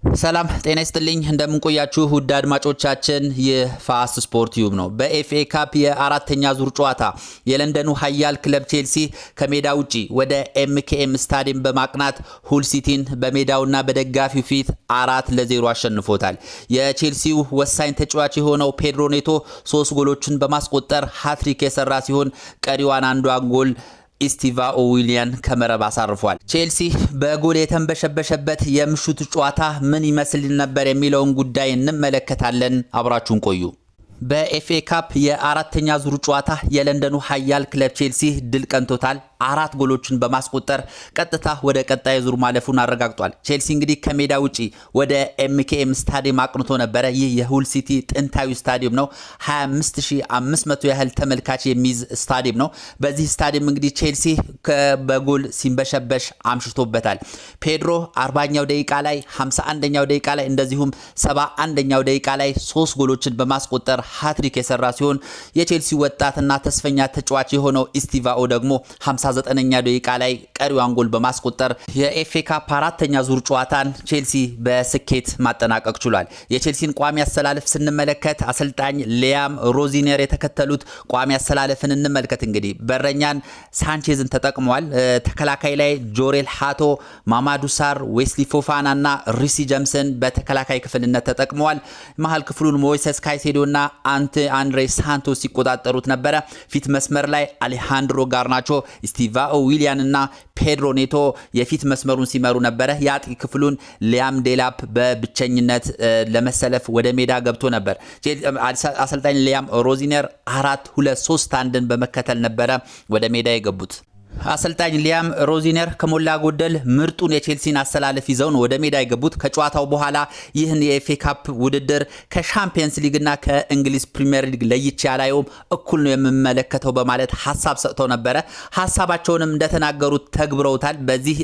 ሰላም ጤና ይስጥልኝ እንደምን ቆያችሁ ውድ አድማጮቻችን የፋስት ስፖርት ዩብ ነው። በኤፍኤ ካፕ የአራተኛ ዙር ጨዋታ የለንደኑ ኃያል ክለብ ቼልሲ ከሜዳ ውጪ ወደ ኤምኬኤም ስታዲየም በማቅናት ሁል ሲቲን በሜዳውና በደጋፊው ፊት 4-0 አሸንፎታል። የቼልሲው ወሳኝ ተጫዋች የሆነው ፔድሮ ኔቶ 3 ጎሎችን በማስቆጠር ሃትሪክ የሰራ ሲሆን ቀሪዋን አንዷን ጎል ኢስቲቫኦ ዊሊያን ከመረብ አሳርፏል። ቼልሲ በጎል የተንበሸበሸበት የምሽቱ ጨዋታ ምን ይመስል ነበር የሚለውን ጉዳይ እንመለከታለን። አብራችሁን ቆዩ። በኤፍኤ ካፕ የአራተኛ ዙር ጨዋታ የለንደኑ ኃያል ክለብ ቼልሲ ድል ቀንቶታል። 4 ጎሎችን በማስቆጠር ቀጥታ ወደ ቀጣይ ዙር ማለፉን አረጋግጧል። ቼልሲ እንግዲህ ከሜዳ ውጪ ወደ ኤምኬኤም ስታዲየም አቅንቶ ነበረ። ይህ የሁል ሲቲ ጥንታዊ ስታዲየም ነው። 25500 ያህል ተመልካች የሚይዝ ስታዲየም ነው። በዚህ ስታዲየም እንግዲህ ቼልሲ በጎል ሲንበሸበሽ አምሽቶበታል። ፔድሮ 40ኛው ደቂቃ ላይ፣ 51ኛው ደቂቃ ላይ እንደዚሁም 71ኛው ደቂቃ ላይ 3 ጎሎችን በማስቆጠር ሃትሪክ የሰራ ሲሆን የቼልሲ ወጣትና ተስፈኛ ተጫዋች የሆነው ኢስቲቫኦ ደግሞ 59ኛ ደቂቃ ላይ ቀሪዋን ጎል በማስቆጠር የኤፍኤ ካፕ አራተኛ ዙር ጨዋታን ቼልሲ በስኬት ማጠናቀቅ ችሏል። የቼልሲን ቋሚ አሰላለፍ ስንመለከት አሰልጣኝ ሊያም ሮዚነር የተከተሉት ቋሚ አሰላለፍን እንመልከት። እንግዲህ በረኛን ሳንቼዝን ተጠቅመዋል። ተከላካይ ላይ ጆሬል ሃቶ፣ ማማዱ ሳር፣ ዌስሊ ፎፋና እና ሪሲ ጀምሰን በተከላካይ ክፍልነት ተጠቅመዋል። መሃል ክፍሉን ሞይሰስ ካይሴዶና አንድሬ ሳንቶስ ሲቆጣጠሩት ነበረ። ፊት መስመር ላይ አሌሃንድሮ ጋርናቾ፣ ኢስቲቫኦ ዊሊያን እና ፔድሮ ኔቶ የፊት መስመሩን ሲመሩ ነበረ። የአጥቂ ክፍሉን ሊያም ዴላፕ በብቸኝነት ለመሰለፍ ወደ ሜዳ ገብቶ ነበር። አሰልጣኝ ሊያም ሮዚነር 4-2-3-1ን በመከተል ነበረ ወደ ሜዳ የገቡት። አሰልጣኝ ሊያም ሮዚነር ከሞላ ጎደል ምርጡን የቼልሲን አሰላለፍ ይዘው ነው ወደ ሜዳ የገቡት። ከጨዋታው በኋላ ይህን የኤፍኤ ካፕ ውድድር ከሻምፒየንስ ሊግና ከእንግሊዝ ፕሪሚየር ሊግ ለይቼ ያላየውም እኩል ነው የምመለከተው በማለት ሀሳብ ሰጥተው ነበረ። ሀሳባቸውንም እንደተናገሩት ተግብረውታል። በዚህ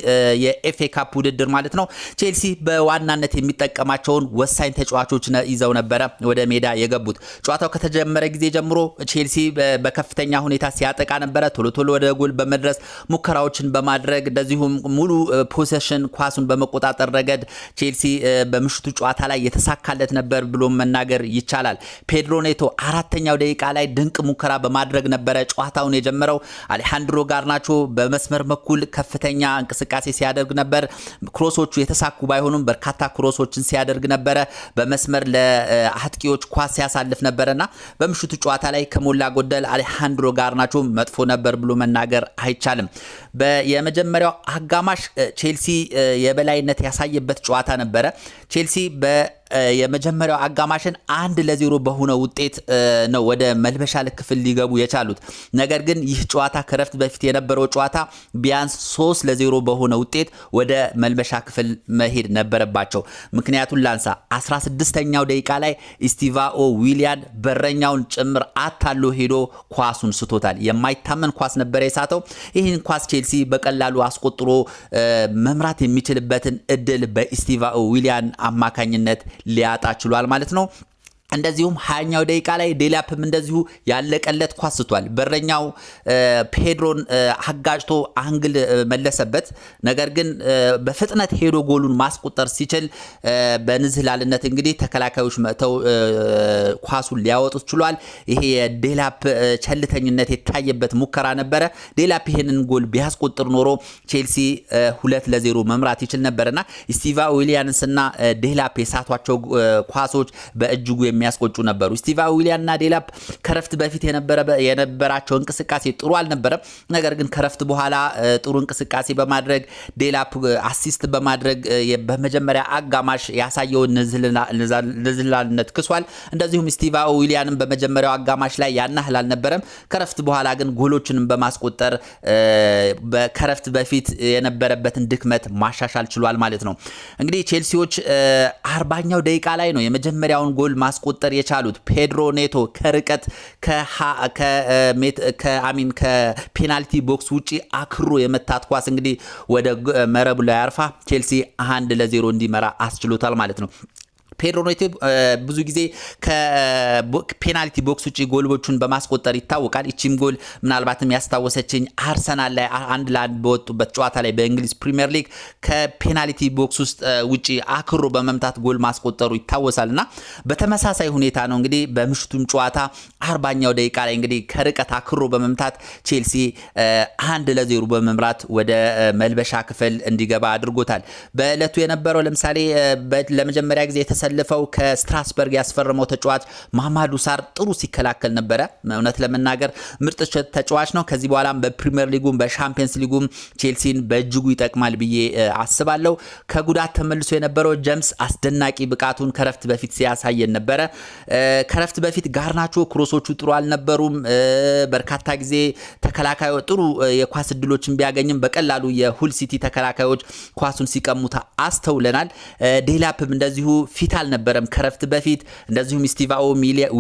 የኤፍኤ ካፕ ውድድር ማለት ነው ቼልሲ በዋናነት የሚጠቀማቸውን ወሳኝ ተጫዋቾች ይዘው ነበረ ወደ ሜዳ የገቡት። ጨዋታው ከተጀመረ ጊዜ ጀምሮ ቼልሲ በከፍተኛ ሁኔታ ሲያጠቃ ነበረ። ቶሎ ቶሎ ወደ ጎል በመድረስ ሙከራዎችን በማድረግ እንደዚሁም ሙሉ ፖሴሽን ኳሱን በመቆጣጠር ረገድ ቼልሲ በምሽቱ ጨዋታ ላይ የተሳካለት ነበር ብሎ መናገር ይቻላል። ፔድሮ ኔቶ 4ኛው ደቂቃ ላይ ድንቅ ሙከራ በማድረግ ነበረ ጨዋታውን የጀመረው። አሌሃንድሮ ጋርናቾ በመስመር በኩል ከፍተኛ እንቅስቃሴ ሲያደርግ ነበር። ክሮሶቹ የተሳኩ ባይሆኑም በርካታ ክሮሶችን ሲያደርግ ነበረ። በመስመር ለአጥቂዎች ኳስ ሲያሳልፍ ነበርና በምሽቱ ጨዋታ ላይ ከሞላ ጎደል አሌሃንድሮ ጋርናቾ መጥፎ ነበር ብሎ መናገር አይቻልም። የመጀመሪያው አጋማሽ ቼልሲ የበላይነት ያሳየበት ጨዋታ ነበረ። ቼልሲ የመጀመሪያው አጋማሽን 1-0 በሆነ ውጤት ነው ወደ መልበሻ ክፍል ሊገቡ የቻሉት። ነገር ግን ይህ ጨዋታ ከረፍት በፊት የነበረው ጨዋታ ቢያንስ 3-0 በሆነ ውጤት ወደ መልበሻ ክፍል መሄድ ነበረባቸው። ምክንያቱን ላንሳ። 16ኛው ደቂቃ ላይ ኢስቲቫኦ ዊሊያን በረኛውን ጭምር አታሎ ሄዶ ኳሱን ስቶታል። የማይታመን ኳስ ነበር የሳተው። ይህን ኳስ ቼልሲ በቀላሉ አስቆጥሮ መምራት የሚችልበትን እድል በኢስቲቫኦ ዊሊያን አማካኝነት ሊያጣ ችሏል ማለት ነው። እንደዚሁም 20ኛው ደቂቃ ላይ ዴላፕም እንደዚሁ ያለቀለት ኳስ ስቷል። በረኛው ፔድሮን አጋጭቶ አንግል መለሰበት። ነገር ግን በፍጥነት ሄዶ ጎሉን ማስቆጠር ሲችል በንዝህላልነት እንግዲህ ተከላካዮች መተው ኳሱን ሊያወጡት ችሏል። ይሄ የዴላፕ ቸልተኝነት የታየበት ሙከራ ነበረ። ዴላፕ ይሄንን ጎል ቢያስቆጥር ኖሮ ቼልሲ 2-0 መምራት ይችል ነበርና ኢስቲቫኦ ዊሊያንስና ዴላፕ የሳቷቸው ኳሶች በእጅጉ የሚያስቆጩ ነበሩ። ኢስቲቫኦ ዊሊያን እና ዴላፕ ከረፍት በፊት የነበራቸው እንቅስቃሴ ጥሩ አልነበረም። ነገር ግን ከረፍት በኋላ ጥሩ እንቅስቃሴ በማድረግ ዴላፕ አሲስት በማድረግ በመጀመሪያ አጋማሽ ያሳየውን ንዝህላልነት ክሷል። እንደዚሁም ኢስቲቫኦ ዊሊያንም በመጀመሪያው አጋማሽ ላይ ያናህል አልነበረም። ከረፍት በኋላ ግን ጎሎችንም በማስቆጠር ከረፍት በፊት የነበረበትን ድክመት ማሻሻል ችሏል ማለት ነው። እንግዲህ ቼልሲዎች 40ኛው ደቂቃ ላይ ነው የመጀመሪያውን ጎል ማስቆጠር የቻሉት። ፔድሮ ኔቶ ከርቀት ከፔናልቲ ቦክስ ውጪ አክሮ የመታት ኳስ እንግዲህ ወደ መረቡ ላይ አርፋ ቼልሲ 1-0 እንዲመራ አስችሎታል ማለት ነው። ፔድሮ ኔቶ ብዙ ጊዜ ከፔናልቲ ቦክስ ውጪ ጎሎችን በማስቆጠር ይታወቃል። እቺም ጎል ምናልባትም ያስታወሰችኝ አርሰናል ላይ 1-1 በወጡበት ጨዋታ ላይ በእንግሊዝ ፕሪሚየር ሊግ ከፔናልቲ ቦክስ ውስጥ ውጪ አክሮ በመምታት ጎል ማስቆጠሩ ይታወሳልና በተመሳሳይ ሁኔታ ነው እንግዲህ በምሽቱም ጨዋታ 40ኛው ደቂቃ ላይ እንግዲህ ከርቀት አክሮ በመምታት ቼልሲ 1-0 በመምራት ወደ መልበሻ ክፍል እንዲገባ አድርጎታል። በእለቱ የነበረው ለምሳሌ ለመጀመሪያ ጊዜ የተሰለፈው ከስትራስበርግ ያስፈረመው ተጫዋች ማማዱ ሳር ጥሩ ሲከላከል ነበረ። እውነት ለመናገር ምርጥ ተጫዋች ነው። ከዚህ በኋላም በፕሪሚየር ሊጉም በሻምፒየንስ ሊጉም ቼልሲን በእጅጉ ይጠቅማል ብዬ አስባለሁ። ከጉዳት ተመልሶ የነበረው ጀምስ አስደናቂ ብቃቱን ከረፍት በፊት ሲያሳየን ነበረ። ከረፍት በፊት ጋርናቾ ክሮሶቹ ጥሩ አልነበሩም። በርካታ ጊዜ ተከላካዩ ጥሩ የኳስ እድሎችን ቢያገኝም በቀላሉ የሁል ሲቲ ተከላካዮች ኳሱን ሲቀሙታ አስተውለናል። ዴላፕም እንደዚሁ ፊት አልነበረም ከረፍት በፊት። እንደዚሁም ስቲቫኦ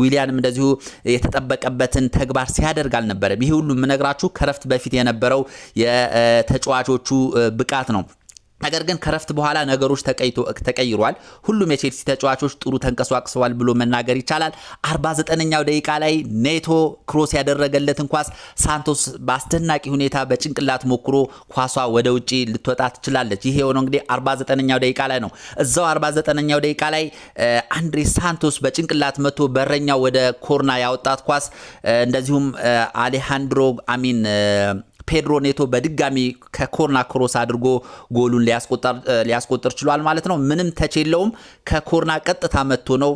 ዊሊያንም እንደዚሁ የተጠበቀበትን ተግባር ሲያደርግ አልነበረም። ይሄ ሁሉ የምነግራችሁ ከረፍት በፊት የነበረው የተጫዋቾቹ ብቃት ነው። ነገር ግን ከረፍት በኋላ ነገሮች ተቀይሯል። ሁሉም የቼልሲ ተጫዋቾች ጥሩ ተንቀሳቅሰዋል ብሎ መናገር ይቻላል። 49ኛው ደቂቃ ላይ ኔቶ ክሮስ ያደረገለትን ኳስ ሳንቶስ በአስደናቂ ሁኔታ በጭንቅላት ሞክሮ ኳሷ ወደ ውጪ ልትወጣ ትችላለች። ይሄ የሆነው እንግዲህ 49ኛው ደቂቃ ላይ ነው። እዛው 49ኛው ደቂቃ ላይ አንድሬ ሳንቶስ በጭንቅላት መቶ በረኛው ወደ ኮርና ያወጣት ኳስ እንደዚሁም አሌሃንድሮ ፔድሮ ኔቶ በድጋሚ ከኮርና ክሮስ አድርጎ ጎሉን ሊያስቆጥር ችሏል ማለት ነው። ምንም ተች የለውም። ከኮርና ቀጥታ መጥቶ ነው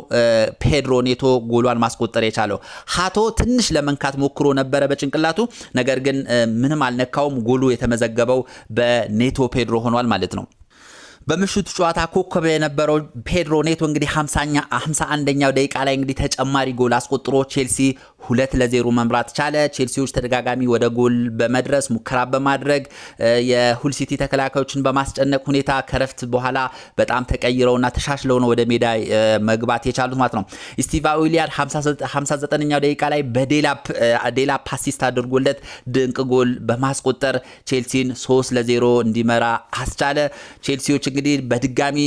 ፔድሮ ኔቶ ጎሏን ማስቆጠር የቻለው። ሃቶ ትንሽ ለመንካት ሞክሮ ነበረ በጭንቅላቱ፣ ነገር ግን ምንም አልነካውም። ጎሉ የተመዘገበው በኔቶ ፔድሮ ሆኗል ማለት ነው። በምሽቱ ጨዋታ ኮከብ የነበረው ፔድሮ ኔቶ እንግዲህ 51ኛው ደቂቃ ላይ እንግዲህ ተጨማሪ ጎል አስቆጥሮ ቼልሲ 2-0 መምራት ቻለ። ቼልሲዎች ተደጋጋሚ ወደ ጎል በመድረስ ሙከራ በማድረግ የሁል ሲቲ ተከላካዮችን በማስጨነቅ ሁኔታ ከረፍት በኋላ በጣም ተቀይረውና ተሻሽለው ነው ወደ ሜዳ መግባት የቻሉት ማለት ነው። ስቲቫ ዊሊያን 59ኛው ደቂቃ ላይ በዴላፕ አሲስት አድርጎለት ድንቅ ጎል በማስቆጠር ቼልሲን 3-0 እንዲመራ አስቻለ። ቼልሲዎች እንግዲህ በድጋሚ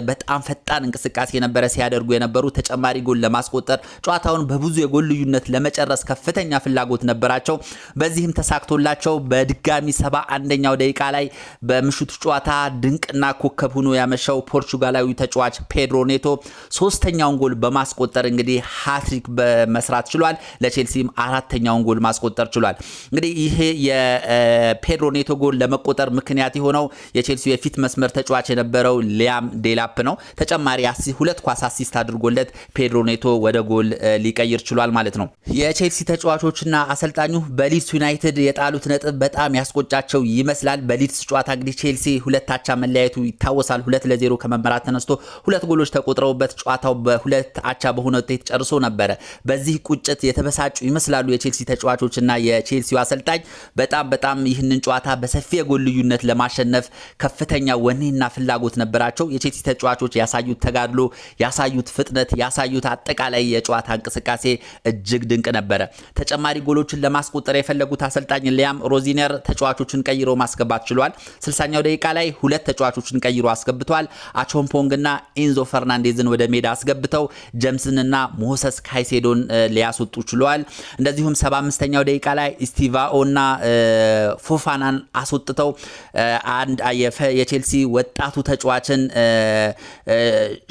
በጣም ፈጣን እንቅስቃሴ የነበረ ሲያደርጉ የነበሩ ተጨማሪ ጎል ለማስቆጠር ጨዋታውን በብዙ የጎል ልዩነት ለመጨረስ ከፍተኛ ፍላጎት ነበራቸው። በዚህም ተሳክቶላቸው በድጋሚ 71ኛው ደቂቃ ላይ በምሽቱ ጨዋታ ድንቅና ኮከብ ሆኖ ያመሻው ፖርቹጋላዊ ተጫዋች ፔድሮ ኔቶ ሶስተኛውን ጎል በማስቆጠር እንግዲህ ሃትሪክ በመስራት ችሏል። ለቼልሲም አራተኛውን ጎል ማስቆጠር ችሏል። እንግዲህ ይሄ የፔድሮ ኔቶ ጎል ለመቆጠር ምክንያት የሆነው የቼልሲ የፊት መስመር ተጫዋች የነበረው ሊያም ዴላፕ ነው። ተጨማሪ ሁለት ኳስ አሲስት አድርጎለት ፔድሮ ኔቶ ወደ ጎል ሊቀይር ችሏል ማለት ነው። የቼልሲ ተጫዋቾችና አሰልጣኙ በሊድስ ዩናይትድ የጣሉት ነጥብ በጣም ያስቆጫቸው ይመስላል። በሊድስ ጨዋታ እንግዲህ ቼልሲ 2-አቻ መለያየቱ ይታወሳል። 2-0 ከመመራት ተነስቶ 2 ጎሎች ተቆጥረውበት ጨዋታው በ2-አቻ በሆነ ውጤት ጨርሶ ነበረ። በዚህ ቁጭት የተበሳጩ ይመስላሉ የቼልሲ ተጫዋቾችና የቼልሲው አሰልጣኝ። በጣም ይህንን ጨዋታ በሰፊ የጎል ልዩነት ለማሸነፍ ከፍተኛ ወኔና ፍላጎት ነበራቸው። የቼልሲ ተጫዋቾች ያሳዩት ተጋድሎ፣ ያሳዩት ፍጥነት፣ ያሳዩት አጠቃላይ የጨዋታ እንቅስቃሴ እጅግ ድንቅ ነበረ። ተጨማሪ ጎሎችን ለማስቆጠር የፈለጉት አሰልጣኝ ሊያም ሮዚነር ተጫዋቾችን ቀይሮ ማስገባት ችሏል። 60ኛው ደቂቃ ላይ 2 ተጫዋቾችን ቀይሮ አስገብቷል። አቾምፖንግና ኢንዞ ፈርናንዴዝን ወደ ሜዳ አስገብተው ጀምስንና ሞሰስ ካይሴዶን ሊያስወጡ ችሏል። እንደዚሁም 75ኛው ደቂቃ ላይ ስቲቫኦና ፎፋናን አስወጥተው አንድ የቼልሲ ወጣቱ ተጫዋችን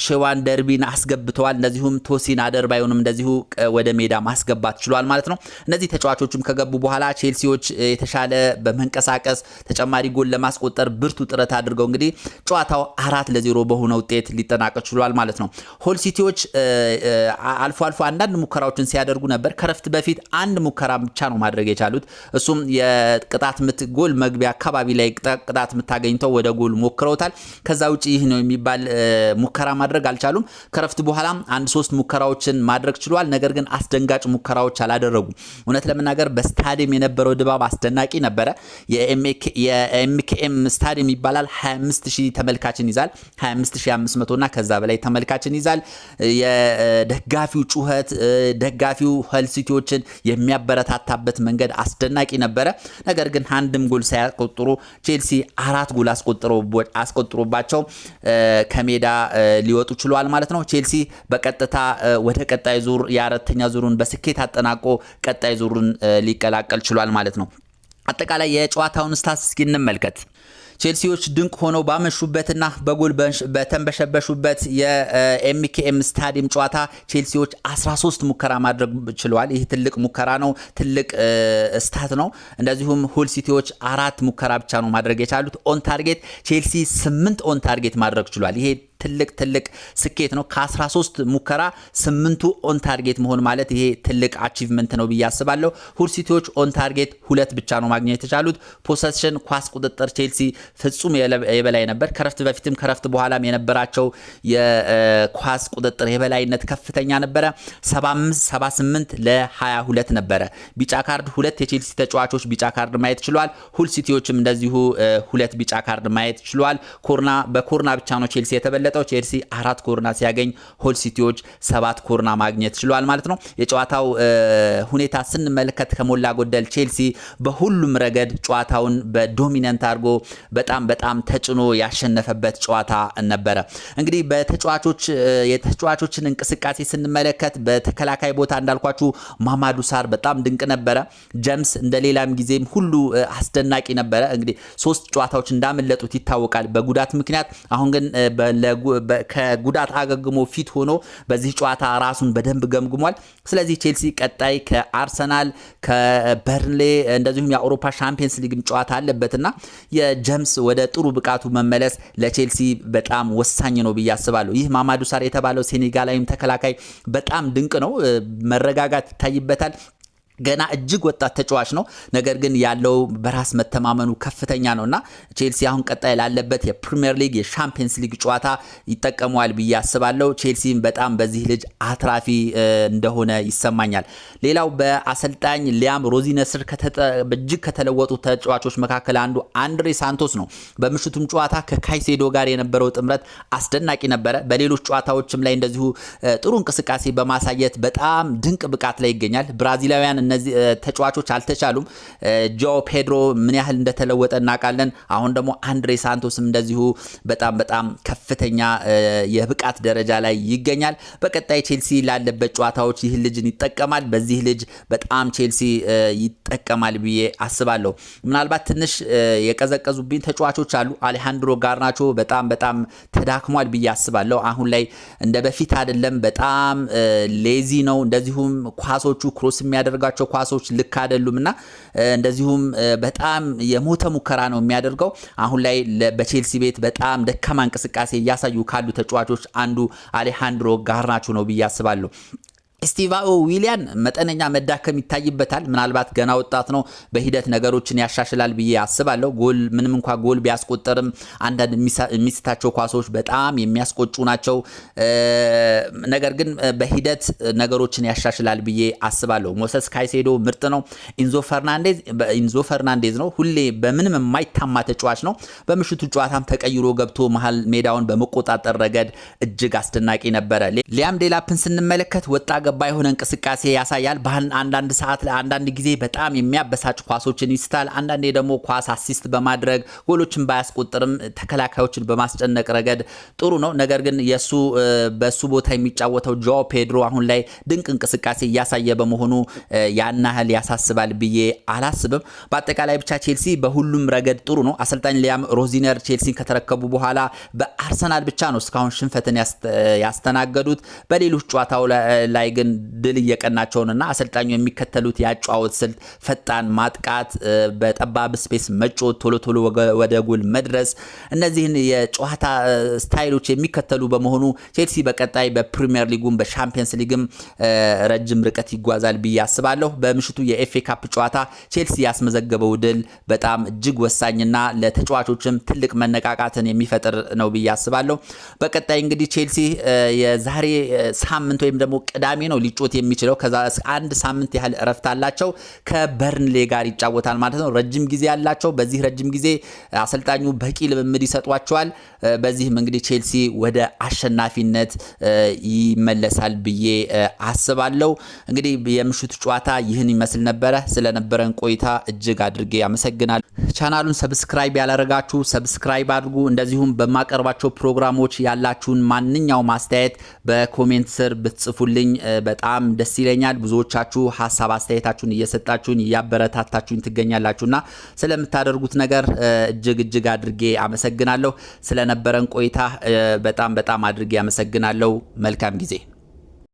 ሼዋን ደርቢን አስገብተዋል። እንደዚሁም ቶሲን አደርባዩንም እንደዚሁ ወደ ሜዳ ማስገባት ችሏል ማለት ነው። እነዚህ ተጫዋቾችም ከገቡ በኋላ ቼልሲዎች የተሻለ በመንቀሳቀስ ተጨማሪ ጎል ለማስቆጠር ብርቱ ጥረት አድርገው እንግዲህ ጨዋታው 4-0 በሆነ ውጤት ሊጠናቀቅ ችሏል ማለት ነው። ሆል ሲቲዎች አልፎ አንዳንድ ሙከራዎችን ሲያደርጉ ነበር። ከረፍት በፊት አንድ ሙከራ ብቻ ነው ማድረግ የቻሉት። እሱም የቅጣት ምት ጎል መግቢያ አካባቢ ላይ ቅጣት ምት አገኝተው ወደ ጎል ሞክረውታል። ከዛ ውጪ ይህ ነው የሚባል ሙከራ ማድረግ አልቻሉም። ከረፍት በኋላ 1-3 ሙከራዎችን ማድረግ ችሏል። ነገር ግን አስደንጋጭ ሙከራዎች አላደረጉም። እውነት ለመናገር በስታዲየም የነበረው ድባብ አስደናቂ ነበረ። የኤምኬኤም ስታዲየም ይባላል። 25000 ተመልካችን ይዛል። 25500 እና ከዛ በላይ ተመልካችን ይዛል። የደጋፊው ጩኸት፣ ደጋፊው ሆል ሲቲዎችን የሚያበረታታበት መንገድ አስደናቂ ነበረ። ነገር ግን አንድም ጎል ሳያስቆጥሩ ቼልሲ 4 ጎል አስቆጥሮ ተቆጥሮባቸው ከሜዳ ሊወጡ ችሏል ማለት ነው። ቼልሲ በቀጥታ ወደ ቀጣይ ዙር የአራተኛ ዙሩን በስኬት አጠናቆ ቀጣይ ዙሩን ሊቀላቀል ችሏል ማለት ነው። አጠቃላይ የጨዋታውን ስታትስ እስኪ እንመልከት። ቼልሲዎች ድንቅ ሆነው ባመሹበትና በጎል በተንበሸበሹበት የኤምኬኤም ስታዲየም ጨዋታ ቼልሲዎች 13 ሙከራ ማድረግ ችለዋል። ይህ ትልቅ ሙከራ ነው፣ ትልቅ ስታት ነው። እንደዚሁም ሁል ሲቲዎች 4 ሙከራ ብቻ ነው ማድረግ የቻሉት። ኦን ታርጌት ቼልሲ 8 ኦን ታርጌት ማድረግ ችሏል። ይሄ ትልቅ ስኬት ነው። ከ13 ሙከራ 8ቱ ኦን ታርጌት መሆን ማለት ይሄ ትልቅ አቺቭመንት ነው ብዬ አስባለሁ። ሁል ሲቲዎች ኦን ታርጌት 2 ብቻ ነው ማግኘት የተቻሉት። ፖሰሽን ኳስ ቁጥጥር ቼልሲ ፍጹም የበላይ ነበር። ከረፍት በፊትም ከረፍት በኋላም የነበራቸው የኳስ ቁጥጥር የበላይነት ከፍተኛ ነበረ። 78 ለ22 ነበረ። ቢጫ ካርድ 2 የቼልሲ ተጫዋቾች ቢጫ ካርድ ማየት ችሏል። ሁል ሲቲዎችም እንደዚሁ 2 ቢጫ ካርድ ማየት ችሏል። በኮርና ብቻ ነው ቼልሲ የተበለጠው። ቼልሲ 4 ኮርና ሲያገኝ ሆል ሲቲዎች 7 ኮርና ማግኘት ችሏል ማለት ነው። የጨዋታው ሁኔታ ስንመለከት ከሞላ ጎደል ቼልሲ በሁሉም ረገድ ጨዋታውን በዶሚናንት አድርጎ በጣም ተጭኖ ያሸነፈበት ጨዋታ ነበረ። እንግዲህ የተጫዋቾችን እንቅስቃሴ ስንመለከት በተከላካይ ቦታ እንዳልኳችሁ ማማዱ ሳር በጣም ድንቅ ነበረ። ጀምስ እንደሌላም ጊዜም ሁሉ አስደናቂ ነበረ። እንግዲህ 3 ጨዋታዎች እንዳመለጡት ይታወቃል በጉዳት ምክንያት። አሁን ግን ከጉዳት አገግሞ ፊት ሆኖ በዚህ ጨዋታ ራሱን በደንብ ገምግሟል። ስለዚህ ቼልሲ ቀጣይ ከአርሰናል ከበርንሌ እንደዚሁም የአውሮፓ ሻምፒየንስ ሊግም ጨዋታ አለበትና የጀምስ ወደ ጥሩ ብቃቱ መመለስ ለቼልሲ በጣም ወሳኝ ነው ብዬ አስባለሁ። ይህ ማማዱ ሳር የተባለው ሴኔጋላዊም ተከላካይ በጣም ድንቅ ነው። መረጋጋት ይታይበታል። ገና እጅግ ወጣት ተጫዋች ነው። ነገር ግን ያለው በራስ መተማመኑ ከፍተኛ ነውና ቼልሲ አሁን ቀጣይ ላለበት የፕሪሚየር ሊግ የሻምፒየንስ ሊግ ጨዋታ ይጠቀመዋል ብዬ አስባለሁ። ቼልሲም በጣም በዚህ ልጅ አትራፊ እንደሆነ ይሰማኛል። ሌላው በአሰልጣኝ ሊያም ሮዚነር ስር እጅግ ከተለወጡ ተጫዋቾች መካከል አንዱ አንድሬ ሳንቶስ ነው። በምሽቱም ጨዋታ ከካይሴዶ ጋር የነበረው ጥምረት አስደናቂ ነበረ። በሌሎች ጨዋታዎችም ላይ እንደዚሁ ጥሩ እንቅስቃሴ በማሳየት በጣም ድንቅ ብቃት ላይ ይገኛል። ብራዚላውያን እነዚህ ተጫዋቾች አልተቻሉም። ጆ ፔድሮ ምን ያህል እንደተለወጠ እናውቃለን። አሁን ደግሞ አንድሬ ሳንቶስም እንደዚሁ በጣም ከፍተኛ የብቃት ደረጃ ላይ ይገኛል። በቀጣይ ቼልሲ ላለበት ጨዋታዎች ይህ ልጅን ይጠቀማል። በዚህ ልጅ በጣም ቼልሲ ይጠቀማል ብዬ አስባለሁ። ምናልባት ትንሽ የቀዘቀዙብኝ ተጫዋቾች አሉ። አሌሃንድሮ ጋርናቾ በጣም ተዳክሟል ብዬ አስባለሁ። አሁን ላይ እንደ በፊት አይደለም። በጣም ሌዚ ነው። እንደዚሁም ኳሶቹ ክሮስ የሚያደርጋቸው ኳሶች ልክ አይደሉምና እንደዚሁም በጣም የሞተ ሙከራ ነው የሚያደርገው። አሁን ላይ በቼልሲ ቤት በጣም ደካማ እንቅስቃሴ እያሳዩ ካሉ ተጫዋቾች አንዱ አሌሃንድሮ ጋርናቾ ነው ብዬ አስባለሁ። ስቲቫኦ ዊሊያን መጠነኛ መዳከም ይታይበታል። ምናልባት ገና ወጣት ነው። በሂደት ነገሮችን ያሻሽላል ብዬ አስባለሁ። ምንም እንኳን ጎል ቢያስቆጠርም አንዳንድ የሚስታቸው ኳሶች በጣም የሚያስቆጩ ናቸው። ነገር ግን በሂደት ነገሮችን ያሻሽላል ብዬ አስባለሁ። ሞሰስ ካይሴዶ ምርጥ ነው። ኢንዞ ፈርናንዴዝ ነው። ሁሌ በምንም የማይታማ ተጫዋች ነው። በምሽቱ ጨዋታም ተቀይሮ ገብቶ መሃል ሜዳውን በመቆጣጠር ረገድ እጅግ አስደናቂ ነበረ። ሊያም ዴላፕን ስንመለከት ወጣ ገባ የሆነ እንቅስቃሴ ያሳያል። አንዳንድ ሰዓት ላይ አንዳንድ ጊዜ በጣም የሚያበሳጭ ኳሶችን ይስታል። አንዳንዴ ደግሞ ኳስ አሲስት በማድረግ ጎሎችን ባያስቆጥርም ተከላካዮችን በማስጨነቅ ረገድ ጥሩ ነው። ነገር ግን በሱ ቦታ የሚጫወተው ጆ ፔድሮ አሁን ላይ ድንቅ እንቅስቃሴ እያሳየ በመሆኑ ያን ያህል ያሳስባል ብዬ አላስብም። በአጠቃላይ ብቻ ቼልሲ በሁሉም ረገድ ጥሩ ነው። አሰልጣኝ ሊያም ሮዚነር ቼልሲን ከተረከቡ በኋላ በአርሰናል ብቻ ነው እስካሁን ሽንፈትን ያስተናገዱት። በሌሎች ጨዋታው ላይ ግን ድል እየቀናቸውንና አሰልጣኙ የሚከተሉት ያጫወት ስልት ፈጣን ማጥቃት፣ በጠባብ ስፔስ መጮት፣ ቶሎ ወደ ጎል መድረስ፣ እነዚህን የጨዋታ ስታይሎች የሚከተሉ በመሆኑ ቼልሲ በቀጣይ በፕሪሚየር ሊጉም በሻምፒየንስ ሊግም ረጅም ርቀት ይጓዛል ብዬ አስባለሁ። በምሽቱ የኤፍኤ ካፕ ጨዋታ ቼልሲ ያስመዘገበው ድል በጣም እጅግ ወሳኝና ለተጫዋቾችም ትልቅ መነቃቃትን የሚፈጥር ነው ብዬ አስባለሁ። በቀጣይ እንግዲህ ቼልሲ የዛሬ ሳምንት ወይም ደግሞ ቅዳሜ ነው ሊጮት የሚችለው። ከዛ አንድ ሳምንት ያህል እረፍት አላቸው። ከበርንሌ ጋር ይጫወታል ማለት ነው። ረጅም ጊዜ ያላቸው። በዚህ ረጅም ጊዜ አሰልጣኙ በቂ ልምምድ ይሰጧቸዋል። በዚህም እንግዲህ ቼልሲ ወደ አሸናፊነት ይመለሳል ብዬ አስባለሁ። እንግዲህ የምሽቱ ጨዋታ ይህን ይመስል ነበረ። ስለነበረን ቆይታ እጅግ አድርጌ አመሰግናለሁ። ቻናሉን ሰብስክራይብ ያላረጋችሁ ሰብስክራይብ አድርጉ። እንደዚሁም በማቀርባቸው ፕሮግራሞች ያላችሁን ማንኛውም አስተያየት በኮሜንት ስር ብትጽፉልኝ በጣም ደስ ይለኛል። ብዙዎቻችሁ ሐሳብ አስተያየታችሁን እየሰጣችሁኝ እያበረታታችሁኝ ትገኛላችሁና ስለምታደርጉት ነገር እጅግ አድርጌ አመሰግናለሁ። ስለነበረን ቆይታ በጣም አድርጌ አመሰግናለሁ። መልካም ጊዜ